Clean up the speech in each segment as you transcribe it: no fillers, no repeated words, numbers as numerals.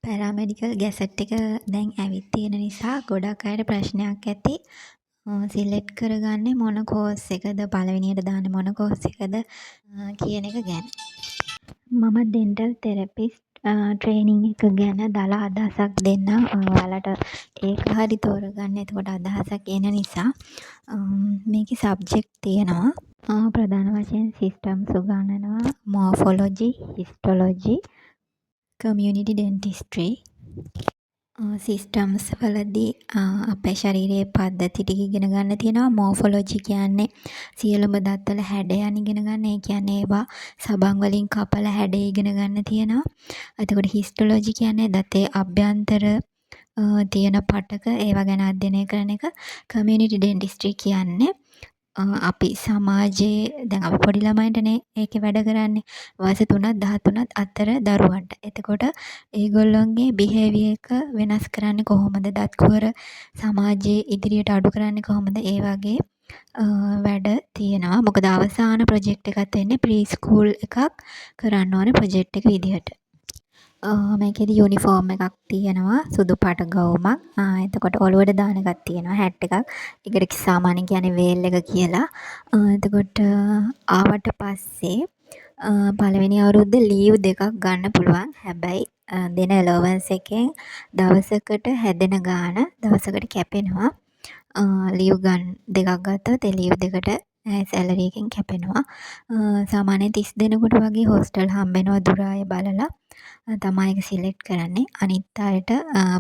පැරාමෙඩිකල් gazette එක දැන් ඇවිත් තියෙන නිසා ගොඩක් අයට ප්‍රශ්නයක් ඇති. සිලෙක්ට් කරගන්නේ මොන කෝස් එකද, පළවෙනියට දාන්නේ මොන කෝස් එකද කියන එක ගැන. මම ඩෙන්ටල් තෙරපිස්ට් ට්‍රේනින් එක ගැන දළ අදහසක් දෙන්නම්. ඔයාලට ඒක හරි තෝරගන්න එතකොට අදහසක් එන නිසා. මේකේ සබ්ජෙක්ට් තියෙනවා. ප්‍රධාන වශයෙන් සිස්ටම්ස් උගන්වනවා, මෝෆොලොජි, හිස්ටොලොජි, කමියුනිටි ඩෙන්ටිස්ට්‍රි. සිස්ටම්ස් වලදී අපේ ශරීරයේ පද්ධති ටික ඉගෙන ගන්න තියෙනවා. මෝෆොලොජි කියන්නේ සියලුම දත්වල හැඩයන් ඉගෙන ගන්න. ඒ කියන්නේ ඒවා සබන් වලින් කපලා හැඩය ඉගෙන ගන්න තියෙනවා. එතකොට හිස්ටොලොජි කියන්නේ දතේ අභ්‍යන්තර තියෙන පටක ඒවා ගැන අධ්‍යයනය කරන එක. කමියුනිටි ඩෙන්ටිස්ට්‍රි කියන්නේ අපි සමාජයේ දැන් අපි පොඩි ළමයින්ටනේ ඒකේ වැඩ කරන්නේ. වයස 3ත් 13ත් අතර දරුවන්ට. එතකොට ඒගොල්ලොන්ගේ බිහේවියර් එක වෙනස් කරන්නේ කොහොමද? දත් කුහර සමාජයේ ඉදිරියට අඩු කරන්නේ කොහොමද? ඒ වගේ වැඩ තියෙනවා. මොකද අවසාන ප්‍රොජෙක්ට් එකක් වෙන්නේ ප්‍රී ස්කූල් එකක් කරන්න ඕනේ ප්‍රොජෙක්ට් එක විදිහට. මේකෙදි යුනිෆෝම් එකක් තියෙනවා, සුදු පාට ගවුමක්. එතකොට ඔළුවට දාන එකක් තියෙනවා, හැට් එකක්. ඒකට සාමාන්‍යයෙන් කියන්නේ වේල් එක කියලා. එතකොට ආවට පස්සේ පළවෙනි අවුරුද්දේ ලීව් දෙකක් ගන්න පුළුවන්. හැබැයි දෙන ඇලෝවන්ස් එකෙන් දවසකට හැදෙන ගාණ දවසකට කැපෙනවා. ලීව් දෙකක් ගත්තොත් ඒ ලීව් දෙකට සැලරි එකෙන් කැපෙනවා. සාමාන්‍යයෙන් 30 දෙනෙකුට වගේ හොස්ටල් හම්බෙනවා දුර අය බලලා. තමයි ඒක සිලෙක්ට් කරන්නේ. අනිත් අයට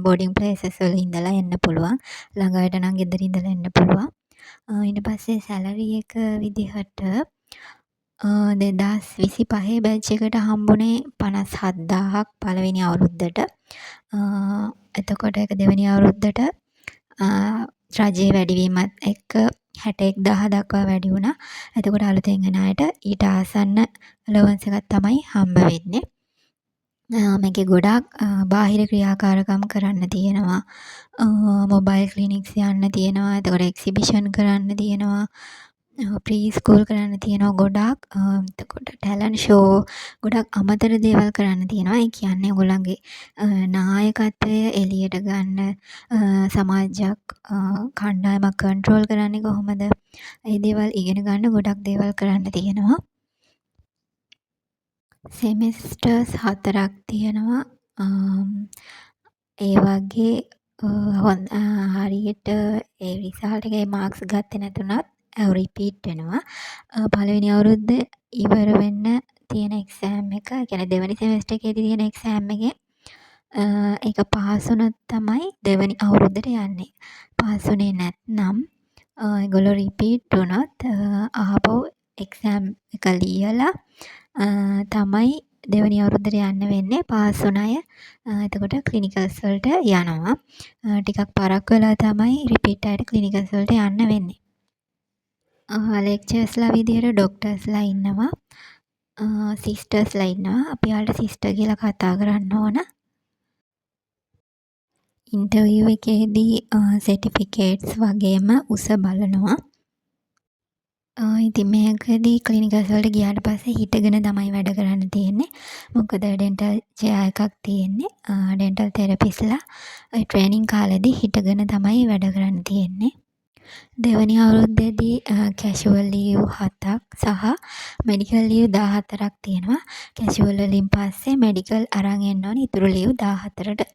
බෝඩින් ප්ලේසස් වල ඉඳලා එන්න පුළුවන්. ළඟ අයට නම් ගෙදර ඉඳලා එන්න පුළුවන්. ඊට පස්සේ සැලරි එක විදිහට 2025 බැච් එකට හම්බුනේ 57000ක් පළවෙනි අවුරුද්දට. එතකොට ඒක දෙවෙනි අවුරුද්දට රජයේ වැඩිවීමත් එක්ක 61000 දක්වා වැඩි වුණා. එතකොට අලුතෙන් එන අයට ඊට ආසන්න allowance එකක් තමයි හම්බ වෙන්නේ. මේකේ ගොඩාක් බාහිර ක්‍රියාකාරකම් කරන්න තියෙනවා. මොබයිල් ක්ලිනික්ස් යන්න තියෙනවා. එතකොට එක්සිබිෂන් කරන්න තියෙනවා. ප්‍රී ස්කූල් කරන්න තියෙනවා ගොඩාක්. එතකොට ටැලන්ට් ෂෝ ගොඩක් අමතර දේවල් කරන්න තියෙනවා. ඒ කියන්නේ ඔයගොල්ලන්ගේ නායකත්වය එළියට ගන්න, සමාජයක් කණ්ඩායමක් කන්ට්‍රෝල් කරන්නේ කොහොමද? ඒ දේවල් ඉගෙන ගන්න ගොඩක් දේවල් කරන්න තියෙනවා. සෙමිස්ටර්ස් 4ක් තියෙනවා. ඒ වගේ හරියට ඒ රිසල්ට් එකේ මාක්ස් ගත්තේ නැතුණත් රිපීට් වෙනවා. පළවෙනි අවුරුද්ද ඉවර වෙන්න තියෙන එක්සෑම් එක, ඒ කියන්නේ දෙවෙනි සෙමිස්ටර් එකේදී තියෙන එක්සෑම් එකේ ඒක පාස් වුණොත් තමයි දෙවෙනි අවුරුද්දට යන්නේ. පාස් වුණේ නැත්නම් ඒගොල්ලෝ රිපීට් වුණොත් ආපහු එක්සෑම් එක ලියලා තමයි දෙවෙනි අවුරුද්දට යන්න වෙන්නේ. පාස් වුණ අය එතකොට ක්ලිනිකල්ස් වලට යනවා. ටිකක් පරක්කු වෙලා තමයි රිපීට් අයට ක්ලිනිකල්ස් වලට යන්න වෙන්නේ. ලෙක්චර්ස්ලා විදියට ඩොක්ටර්ස්ලා ඉන්නවා. සිස්ටර්ස්ලා ඉන්නවා. අපි යාළුවට සිස්ටර් කියලා කතා කරන්න ඕන. ඉන්ටර්විව් එකේදී සර්ටිෆිකේට්ස් වගේම උස බලනවා. ඉතින් මේකදී ක්ලිනිකල්ස් වලට ගියාට පස්සේ හිටගෙන තමයි වැඩ කරන්න තියෙන්නේ. මොකද ඩෙන්ටල් චෙයා එකක් තියෙන්නේ. ඩෙන්ටල් තෙරපිස්ලා ට්‍රේනින් කාලෙදී හිටගෙන තමයි වැඩ කරන්න තියෙන්නේ. දෙවැනි අවුරුද්දේදී කැෂුවල් ලීව් 7ක් සහ මෙඩිකල් ලීව් 14ක් තියෙනවා. කැෂුවල් වලින් පස්සේ මෙඩිකල් අරන් එන්න ඕනේ ඉතුරු ලීව් 14ට.